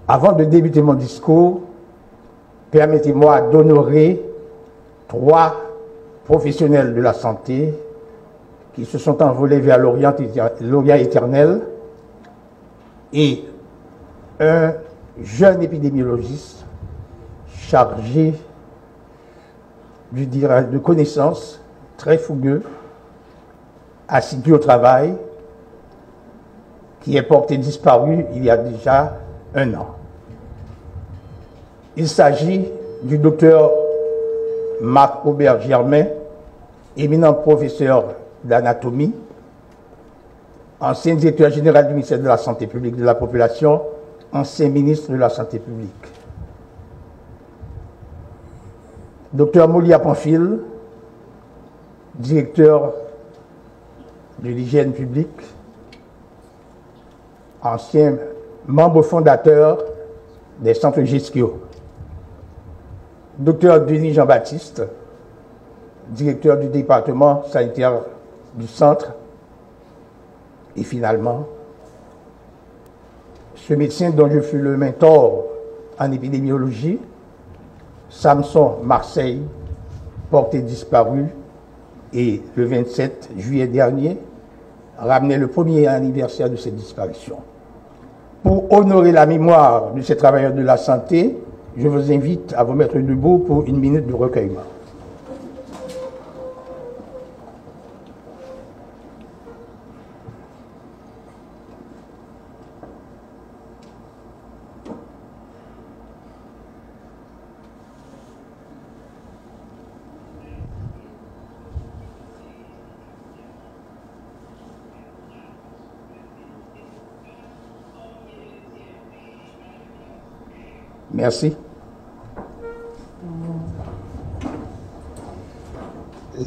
Avant de débuter mon discours, permettez-moi d'honorer 3 professionnels de la santé qui se sont envolés vers l'Orient éternel et un jeune épidémiologiste chargé de connaissances, très fougueux, assidu au travail, qui est porté disparu il y a déjà 1 an. Il s'agit du docteur Marc Aubert Germain, éminent professeur d'anatomie, ancien directeur général du ministère de la Santé publique de la population, ancien ministre de la Santé publique. Docteur Molia Pamphile, directeur de l'hygiène publique, ancien membre fondateur des centres GESCIO. Docteur Denis Jean-Baptiste, directeur du département sanitaire du centre. Et finalement, ce médecin dont je fus le mentor en épidémiologie, Samson Marseille, porté disparu, et le 27 juillet dernier, ramenait le premier anniversaire de cette disparition. Pour honorer la mémoire de ces travailleurs de la santé, je vous invite à vous mettre debout pour 1 minute de recueillement. Merci.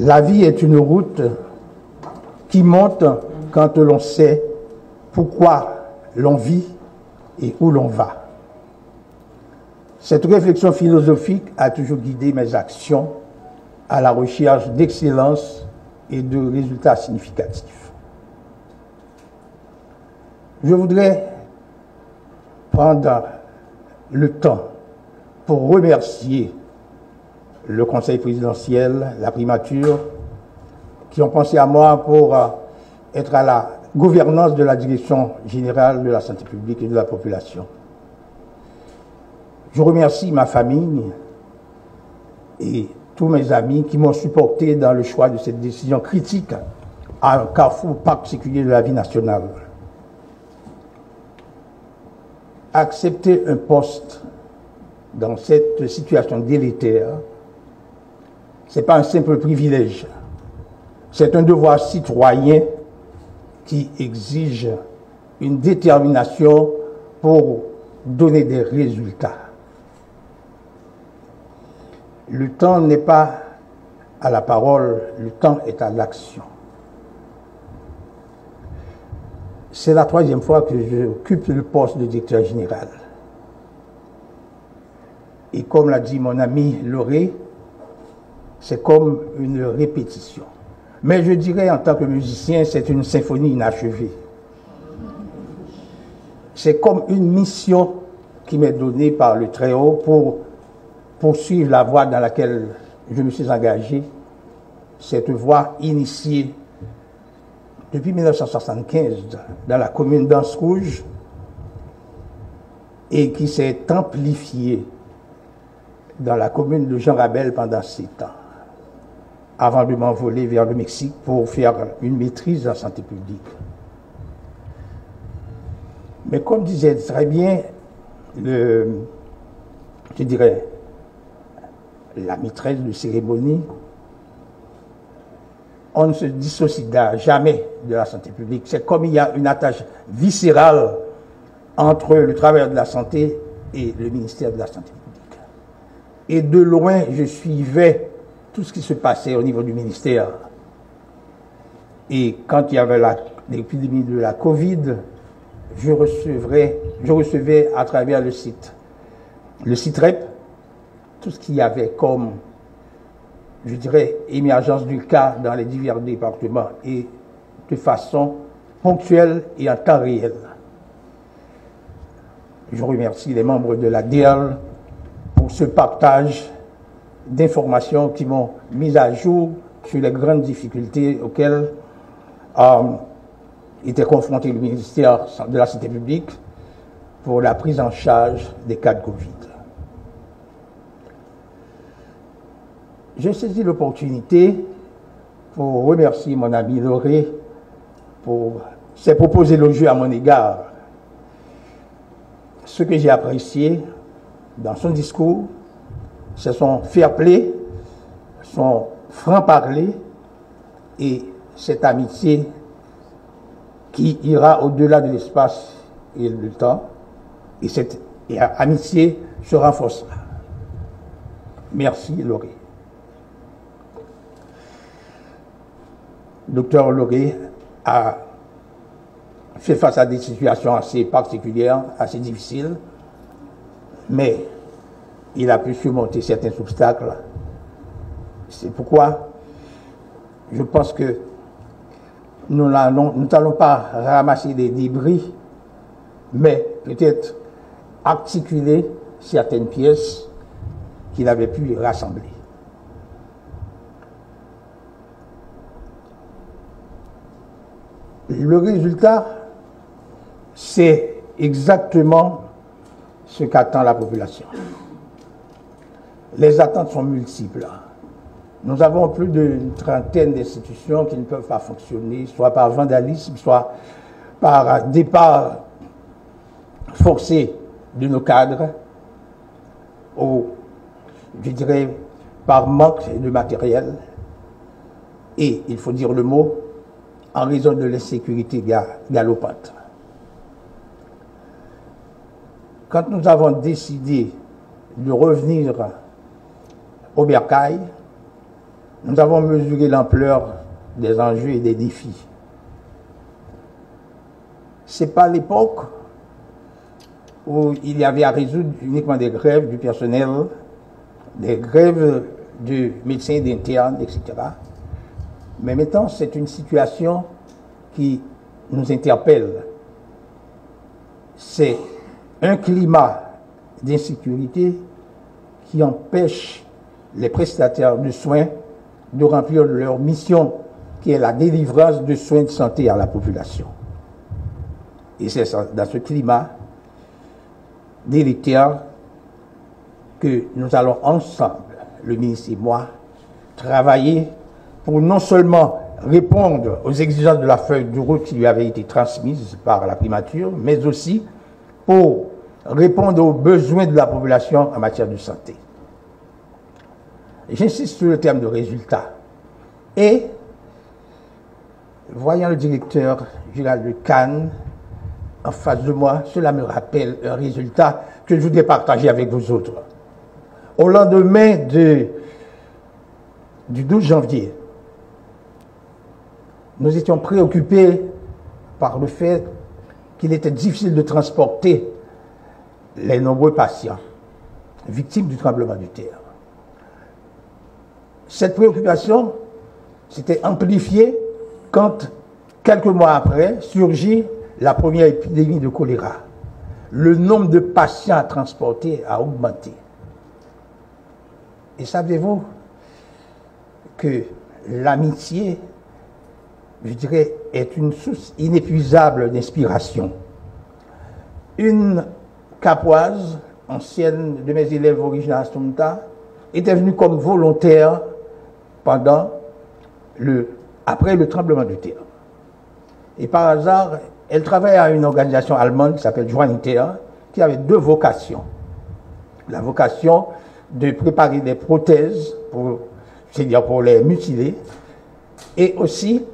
La vie est une route qui monte quand l'on sait pourquoi l'on vit et où l'on va. Cette réflexion philosophique a toujours guidé mes actions à la recherche d'excellence et de résultats significatifs. Je voudrais prendre le temps pour remercier le Conseil présidentiel, la primature, qui ont pensé à moi pour être à la gouvernance de la Direction générale de la santé publique et de la population. Je remercie ma famille et tous mes amis qui m'ont supporté dans le choix de cette décision critique à un carrefour particulier de la vie nationale. Accepter un poste dans cette situation délétère, ce n'est pas un simple privilège, c'est un devoir citoyen qui exige une détermination pour donner des résultats. Le temps n'est pas à la parole, le temps est à l'action. C'est la 3e fois que j'occupe le poste de directeur général. Et comme l'a dit mon ami Lauré, c'est comme une répétition. Mais je dirais en tant que musicien, c'est une symphonie inachevée. C'est comme une mission qui m'est donnée par le Très-Haut pour poursuivre la voie dans laquelle je me suis engagé, cette voie initiée depuis 1975 dans la commune d'Anse-Rouge et qui s'est amplifiée dans la commune de Jean Rabel pendant 7 ans, avant de m'envoler vers le Mexique pour faire une maîtrise en santé publique. Mais comme disait très bien, je dirais, la maîtresse de cérémonie, on ne se dissocie jamais de la santé publique. C'est comme il y a une attache viscérale entre le travailleur de la santé et le ministère de la santé publique. Et de loin, je suivais tout ce qui se passait au niveau du ministère. Et quand il y avait l'épidémie de la Covid, je recevais à travers le site REP, tout ce qu'il y avait comme, je dirais, émergence du cas dans les divers départements et de façon ponctuelle et en temps réel. Je remercie les membres de la DERL pour ce partage d'informations qui m'ont mis à jour sur les grandes difficultés auxquelles était confronté le ministère de la Santé publique pour la prise en charge des cas de Covid. J'ai saisi l'opportunité pour remercier mon ami Loré pour ses propos élogieux à mon égard. Ce que j'ai apprécié dans son discours, c'est son fair play, son franc-parler et cette amitié qui ira au-delà de l'espace et du temps, et cette amitié se renforcera. Merci, Loré. Docteur Loré a fait face à des situations assez particulières, assez difficiles, mais il a pu surmonter certains obstacles. C'est pourquoi je pense que nous n'allons pas ramasser des débris, mais peut-être articuler certaines pièces qu'il avait pu rassembler. Le résultat, c'est exactement ce qu'attend la population. Les attentes sont multiples. Nous avons plus d'une trentaine d'institutions qui ne peuvent pas fonctionner, soit par vandalisme, soit par départ forcé de nos cadres, ou, je dirais, par manque de matériel. Et, il faut dire le mot, en raison de l'insécurité galopante. Quand nous avons décidé de revenir au bercail, nous avons mesuré l'ampleur des enjeux et des défis. Ce n'est pas l'époque où il y avait à résoudre uniquement des grèves du personnel, des grèves de médecins, d'internes, etc. Mais maintenant, c'est une situation qui nous interpelle. C'est un climat d'insécurité qui empêche les prestataires de soins de remplir leur mission, qui est la délivrance de soins de santé à la population. Et c'est dans ce climat délétère que nous allons ensemble, le ministre et moi, travailler pour non seulement répondre aux exigences de la feuille de route qui lui avait été transmise par la primature, mais aussi pour répondre aux besoins de la population en matière de santé. J'insiste sur le terme de résultat. Et, voyant le directeur général de Cannes en face de moi, cela me rappelle un résultat que je voudrais partager avec vous autres. Au lendemain du 12 janvier, nous étions préoccupés par le fait qu'il était difficile de transporter les nombreux patients victimes du tremblement de terre. Cette préoccupation s'était amplifiée quand, quelques mois après, surgit la première épidémie de choléra. Le nombre de patients à transporter a augmenté. Et savez-vous que l'amitié, je dirais, est une source inépuisable d'inspiration. Une capoise, ancienne de mes élèves originaires à Stumta, était venue comme volontaire après le tremblement de terre. Et par hasard, elle travaillait à une organisation allemande qui s'appelle Joanniter, qui avait deux vocations. La vocation de préparer des prothèses, c'est-à-dire pour les mutilés, et aussi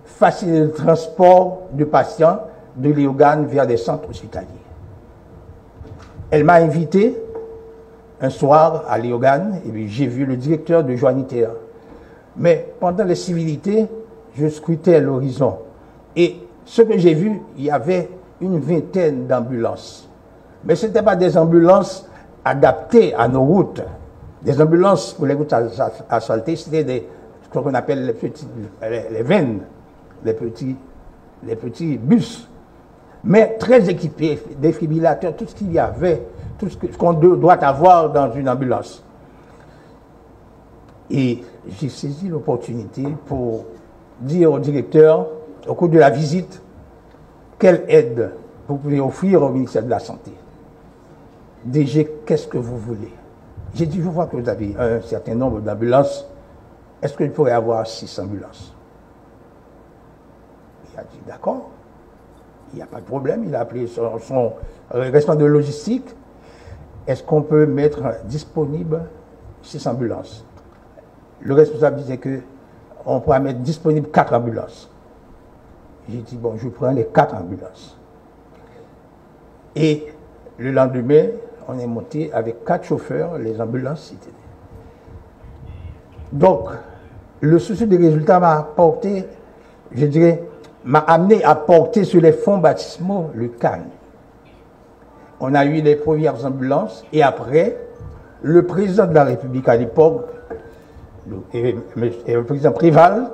faciliter le transport de patients de Léogane vers des centres hospitaliers. Elle m'a invité un soir à Léogane, et puis j'ai vu le directeur de Joanniter. Mais pendant les civilités, je scrutais l'horizon. Et ce que j'ai vu, il y avait une vingtaine d'ambulances. Mais ce n'étaient pas des ambulances adaptées à nos routes. Des ambulances pour les routes asphaltées, c'était ce qu'on appelle les vannes, les petits bus. mais très équipés, défibrillateurs, tout ce qu'il y avait, tout ce qu'on doit avoir dans une ambulance. Et j'ai saisi l'opportunité pour dire au directeur, au cours de la visite, quelle aide vous pouvez offrir au ministère de la Santé. DG, qu'est-ce que vous voulez? J'ai dit, je vois que vous avez un certain nombre d'ambulances. Est-ce que je pourrais avoir 6 ambulances? Il a dit, d'accord, il n'y a pas de problème. Il a appelé son responsable de logistique. Est-ce qu'on peut mettre disponible 6 ambulances? Le responsable disait qu'on pourrait mettre disponible 4 ambulances. J'ai dit, bon, je prends les 4 ambulances. Et le lendemain, on est monté avec 4 chauffeurs, les ambulances c'était. Donc, le souci des résultats m'a porté, je dirais, m'a amené à porter sur les fonds baptismaux le CAN. On a eu les premières ambulances et après, le président de la République à l'époque, le président Préval,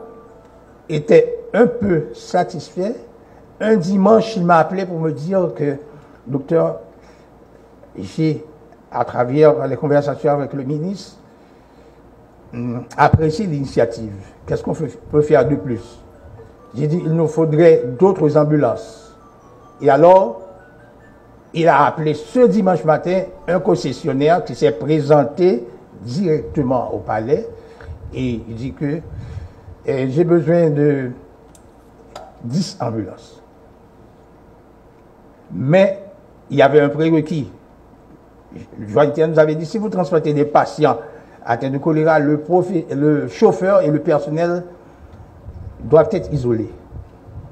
était un peu satisfait. Un dimanche, il m'a appelé pour me dire que, docteur, j'ai, à travers les conversations avec le ministre, apprécié l'initiative. Qu'est-ce qu'on peut faire de plus? J'ai dit, il nous faudrait d'autres ambulances. Et alors, il a appelé ce dimanche matin un concessionnaire qui s'est présenté directement au palais et il dit que j'ai besoin de 10 ambulances. Mais il y avait un prérequis. Le journaliste nous avait dit, si vous transportez des patients atteints de choléra, le chauffeur et le personnel doivent être isolés.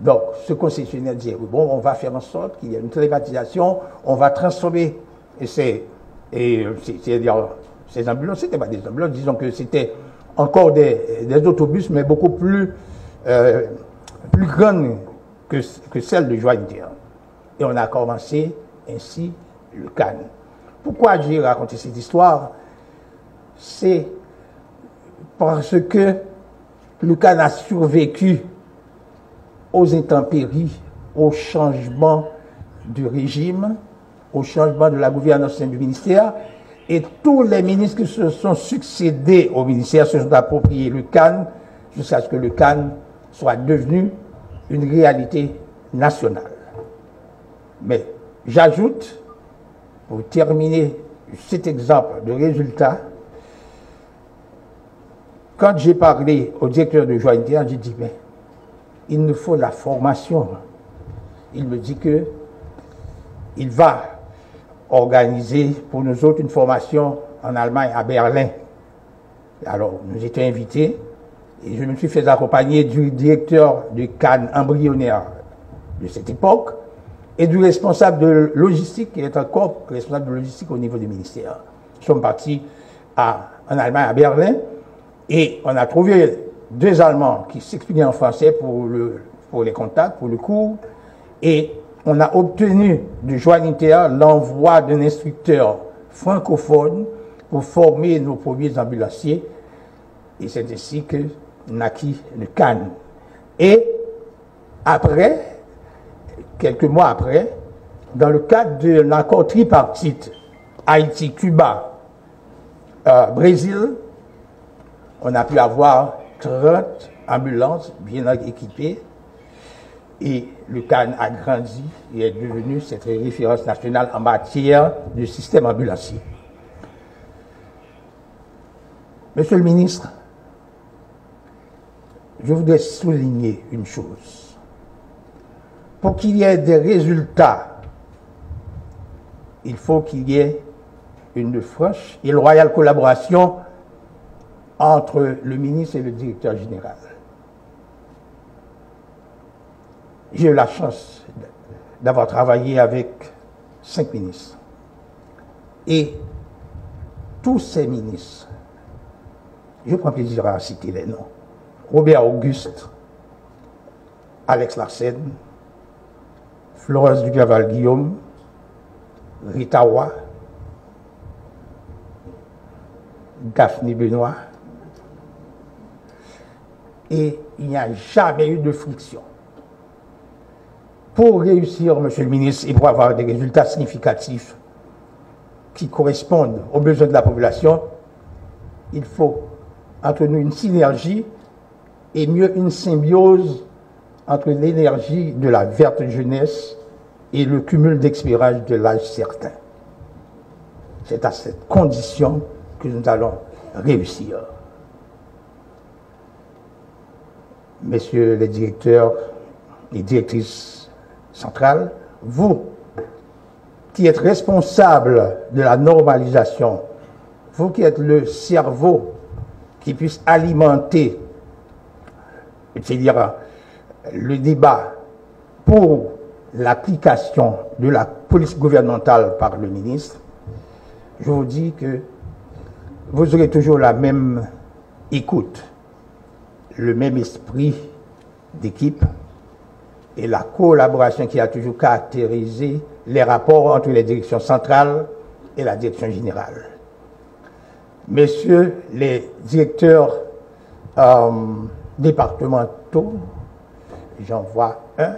Donc, ce concessionnaire dit, bon, on va faire en sorte qu'il y ait une télématisation, on va transformer ces ambulances, c'était pas des ambulances, disons que c'était encore des autobus, mais beaucoup plus grandes que celles de Jointer. Et on a commencé ainsi le CAN. Pourquoi j'ai raconté cette histoire? C'est parce que le CAN a survécu aux intempéries, au changement du régime, au changement de la gouvernance du ministère, et tous les ministres qui se sont succédés au ministère se sont appropriés le CAN jusqu'à ce que le CAN soit devenu une réalité nationale. Mais j'ajoute, pour terminer cet exemple de résultat, quand j'ai parlé au directeur de Jointer, j'ai dit, mais il nous faut la formation. Il me dit que il va organiser pour nous autres une formation en Allemagne, à Berlin. Alors, nous étions invités et je me suis fait accompagner du directeur du CAN embryonnaire de cette époque et du responsable de logistique, qui est encore responsable de logistique au niveau du ministère. Nous sommes partis en Allemagne, à Berlin, et on a trouvé 2 Allemands qui s'exprimaient en français pour les contacts, pour le cours, et on a obtenu du Jointer l'envoi d'un instructeur francophone pour former nos premiers ambulanciers, et c'est ainsi que naquit le CAN. Et après, quelques mois après, dans le cadre d'un accord tripartite Haïti, Cuba, Brésil, on a pu avoir 30 ambulances bien équipées et le CAN a grandi et est devenu cette référence nationale en matière de système ambulancier. Monsieur le ministre, je voudrais souligner une chose. Pour qu'il y ait des résultats, il faut qu'il y ait une franche et loyale collaboration entre le ministre et le directeur général. J'ai eu la chance d'avoir travaillé avec 5 ministres. Et tous ces ministres, je prends plaisir à citer les noms: Robert Auguste, Alex Larsen, Florence Dugaval-Guillaume, Rita Roy, Daphné Benoît, et il n'y a jamais eu de friction. Pour réussir, Monsieur le ministre, et pour avoir des résultats significatifs qui correspondent aux besoins de la population, il faut entre nous une synergie et mieux une symbiose entre l'énergie de la verte jeunesse et le cumul d'expérience de l'âge certain. C'est à cette condition que nous allons réussir. Messieurs les directeurs et directrices centrales, vous qui êtes responsables de la normalisation, vous qui êtes le cerveau qui puisse alimenter, c'est-à-dire le débat pour l'application de la politique gouvernementale par le ministre, je vous dis que vous aurez toujours la même écoute, le même esprit d'équipe et la collaboration qui a toujours caractérisé les rapports entre les directions centrales et la direction générale. Messieurs les directeurs départementaux, j'en vois un,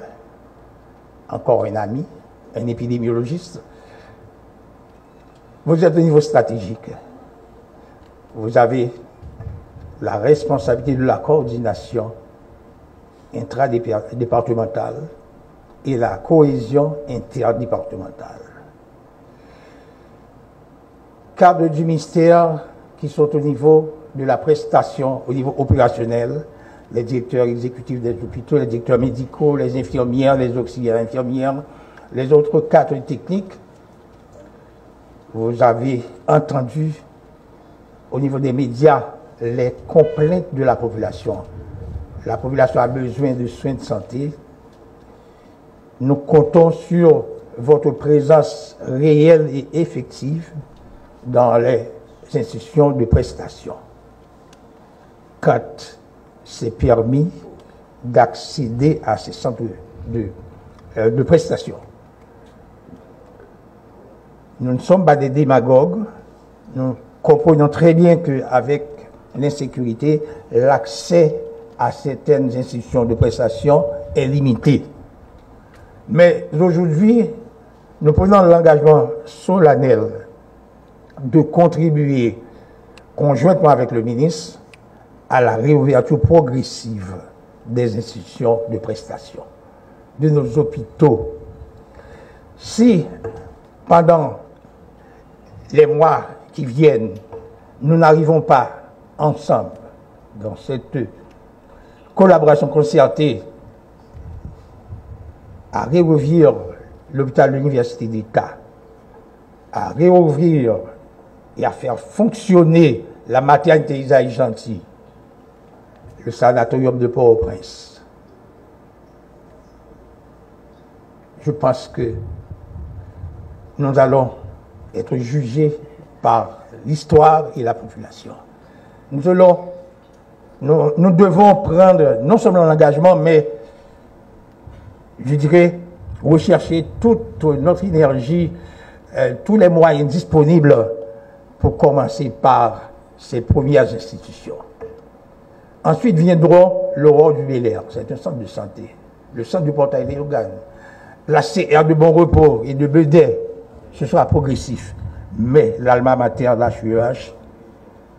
encore un ami, un épidémiologiste. Vous êtes au niveau stratégique. Vous avez la responsabilité de la coordination intradépartementale et la cohésion interdépartementale. Cadres du ministère qui sont au niveau de la prestation, au niveau opérationnel, les directeurs exécutifs des hôpitaux, les directeurs médicaux, les infirmières, les auxiliaires infirmières, les autres cadres techniques. Vous avez entendu au niveau des médias les complaintes de la population. La population a besoin de soins de santé. Nous comptons sur votre présence réelle et effective dans les institutions de prestation. Quand c'est permis d'accéder à ces centres de prestation. Nous ne sommes pas des démagogues. Nous comprenons très bien qu'avec l'insécurité, l'accès à certaines institutions de prestation est limité. Mais aujourd'hui, nous prenons l'engagement solennel de contribuer conjointement avec le ministre à la réouverture progressive des institutions de prestation, de nos hôpitaux. Si, pendant les mois qui viennent, nous n'arrivons pas ensemble dans cette collaboration concertée à réouvrir l'hôpital de l'Université d'État, à réouvrir et à faire fonctionner la maternité Isaïe Gentil, le sanatorium de Port-au-Prince. Je pense que nous allons être jugés par l'histoire et la population. Nous devons prendre non seulement l'engagement, mais je dirais rechercher toute notre énergie, tous les moyens disponibles pour commencer par ces premières institutions. Ensuite viendront l'Aurore du Bel-Air, c'est un centre de santé, le centre du portail des organes, la CR de Bon Repos et de Bedet, ce sera progressif. Mais l'alma mater de l'HUEH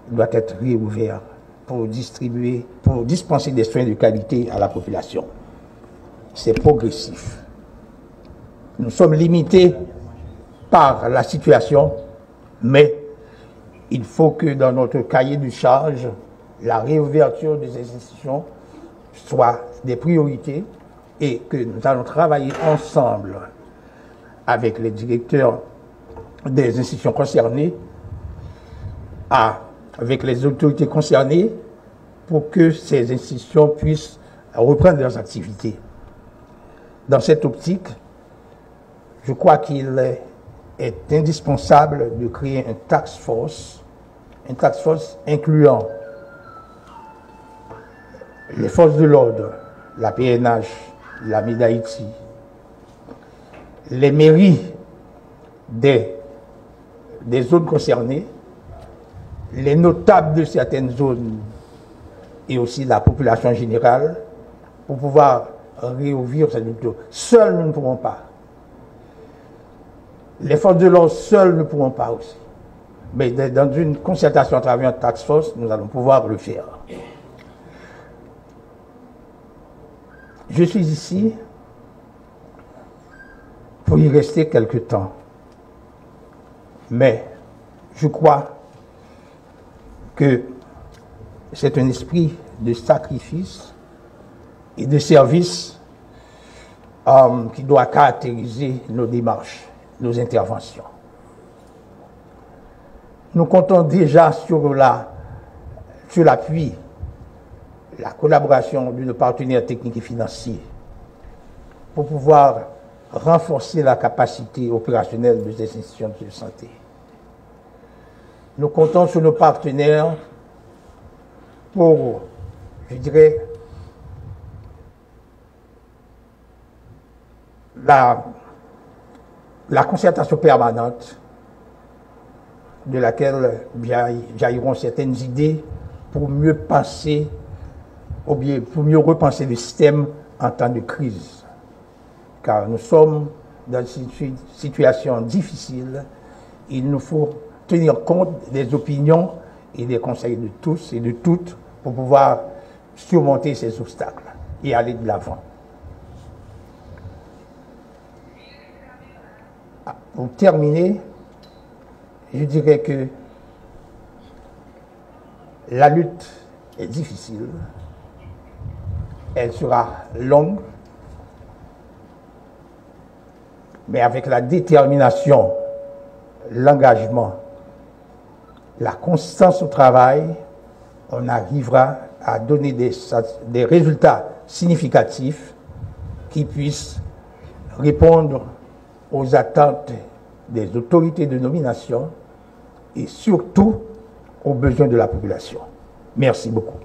doit être réouvert pour distribuer, pour dispenser des soins de qualité à la population. C'est progressif. Nous sommes limités par la situation, mais il faut que dans notre cahier de charge, la réouverture des institutions soit des priorités et que nous allons travailler ensemble avec les directeurs des institutions concernées, avec les autorités concernées, pour que ces institutions puissent reprendre leurs activités. Dans cette optique, je crois qu'il est indispensable de créer une task force incluant les forces de l'ordre, la PNH, la MIDAITI, les mairies des zones concernées, les notables de certaines zones et aussi la population générale, pour pouvoir réouvrir cette lutte. Seuls, nous ne pourrons pas. Les forces de l'ordre seules ne pourront pas aussi. Mais dans une concertation à travers un task force, nous allons pouvoir le faire. Je suis ici pour y rester quelque temps. Mais je crois que c'est un esprit de sacrifice et de service qui doit caractériser nos démarches, nos interventions. Nous comptons déjà sur l'appui, la collaboration de nos partenaires techniques et financiers pour pouvoir renforcer la capacité opérationnelle de ces institutions de santé. Nous comptons sur nos partenaires pour, je dirais, la concertation permanente de laquelle jailliront certaines idées pour mieux penser, ou bien pour mieux repenser le système en temps de crise. Car nous sommes dans une situation difficile, il nous faut tenir compte des opinions et des conseils de tous et de toutes pour pouvoir surmonter ces obstacles et aller de l'avant. Pour terminer, je dirais que la lutte est difficile, elle sera longue, mais avec la détermination, l'engagement, la constance au travail, on arrivera à donner des résultats significatifs qui puissent répondre aux attentes des autorités de nomination et surtout aux besoins de la population. Merci beaucoup.